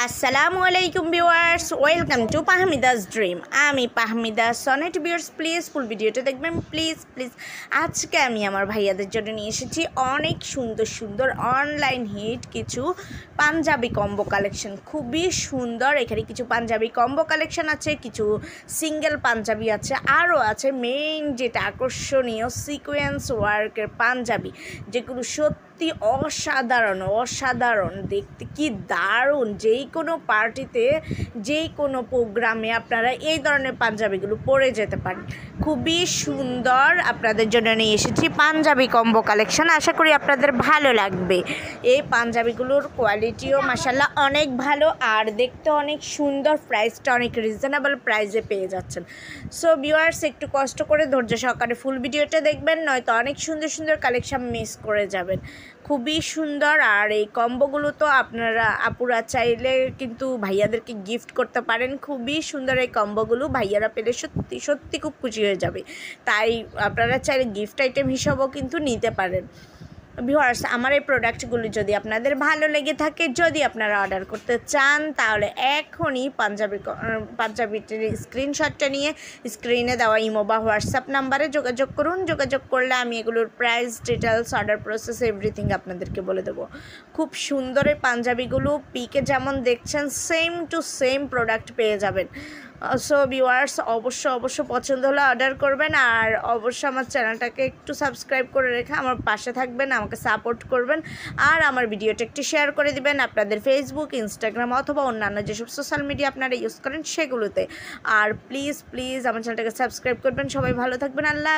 আসসালামু আলাইকুম viewers, welcome to পাহমিদাস dream. আমি পাহমিদা সনেট। ভিউয়ার্স প্লিজ ফুল ভিডিওটা দেখবেন, প্লিজ প্লিজ। আজকে আমি আমার ভাইয়াদের জন্য নিয়ে এসেছি অনেক সুন্দর সুন্দর অনলাইন হিট কিছু পাঞ্জাবি কম্বো কালেকশন। খুবই সুন্দর। এখানে কিছু পাঞ্জাবি কম্বো কালেকশন আছে, কিছু সিঙ্গেল পাঞ্জাবি আছে, আরও আছে মেইন যেটা আকর্ষণীয় সিকোয়েন্স ওয়ার্কের পাঞ্জাবি, যেগুলো সত্যি অসাধারণ অসাধারণ দেখতে, কি দারুণ। যেই কোনো পার্টিতে, যেই কোনো প্রোগ্রামে আপনারা এই ধরনের পাঞ্জাবিগুলো পরে যেতে পারেন। খুবই সুন্দর। আপনাদের জন্য নিয়ে এসেছি পাঞ্জাবি কম্বো কালেকশন। আশা করি আপনাদের ভালো লাগবে। এই পাঞ্জাবিগুলোর কোয়ালিটিও মাশাআল্লাহ অনেক ভালো, আর দেখতে অনেক সুন্দর। প্রাইসটা অনেক রিজনেবল প্রাইসে পেয়ে যাচ্ছেন। সো ভিউয়ার্স, একটু কষ্ট করে ধৈর্য সহকারে ফুল ভিডিওটা দেখবেন, নয়তো অনেক সুন্দর সুন্দর কালেকশন মিস করে যাবেন। খুবই সুন্দর। আর এই কম্বোগুলো তো আপনারা আপুরা চাইলে কিন্তু ভাইয়াদেরকে গিফট করতে পারেন। খুবই সুন্দর এই কম্বোগুলো, ভাইয়ারা পেলে সত্যি সত্যি খুব খুশি হয়ে যাবে। তাই আপনারা চাইলে গিফট আইটেম হিসাবেও কিন্তু নিতে পারেন। ভিউয়ার্স, আমার এই প্রোডাক্টগুলি যদি আপনাদের ভালো লেগে থাকে, যদি আপনারা অর্ডার করতে চান, তাহলে এখনই পাঞ্জাবিটির স্ক্রিনশটটা নিয়ে স্ক্রিনে দেওয়া ইমো বা হোয়াটসঅ্যাপ নাম্বারে যোগাযোগ করুন। যোগাযোগ করলে আমি এগুলোর price, details, order process everything আপনাদেরকে বলে দেবো। খুব সুন্দর এই পাঞ্জাবিগুলো, পিকে যেমন দেখছেন সেম টু সেম প্রোডাক্ট পেয়ে যাবেন। সো ভিউয়ার্স, অবশ্য পছন্দ হলে অর্ডার করবেন, আর অবশ্যই আমার চ্যানেলটাকে একটু সাবস্ক্রাইব করে রেখে আমার পাশে থাকবেন, আমাকে সাপোর্ট করবেন, আর আমার ভিডিওটা একটু শেয়ার করে দিবেন আপনাদের ফেসবুক, ইনস্টাগ্রাম অথবা অন্যান্য যেসব সোশ্যাল মিডিয়া আপনারা ইউজ করেন সেগুলোতে। আর প্লিজ প্লিজ আমার চ্যানেলটাকে সাবস্ক্রাইব করবেন। সবাই ভালো থাকবেন। আল্লাহ।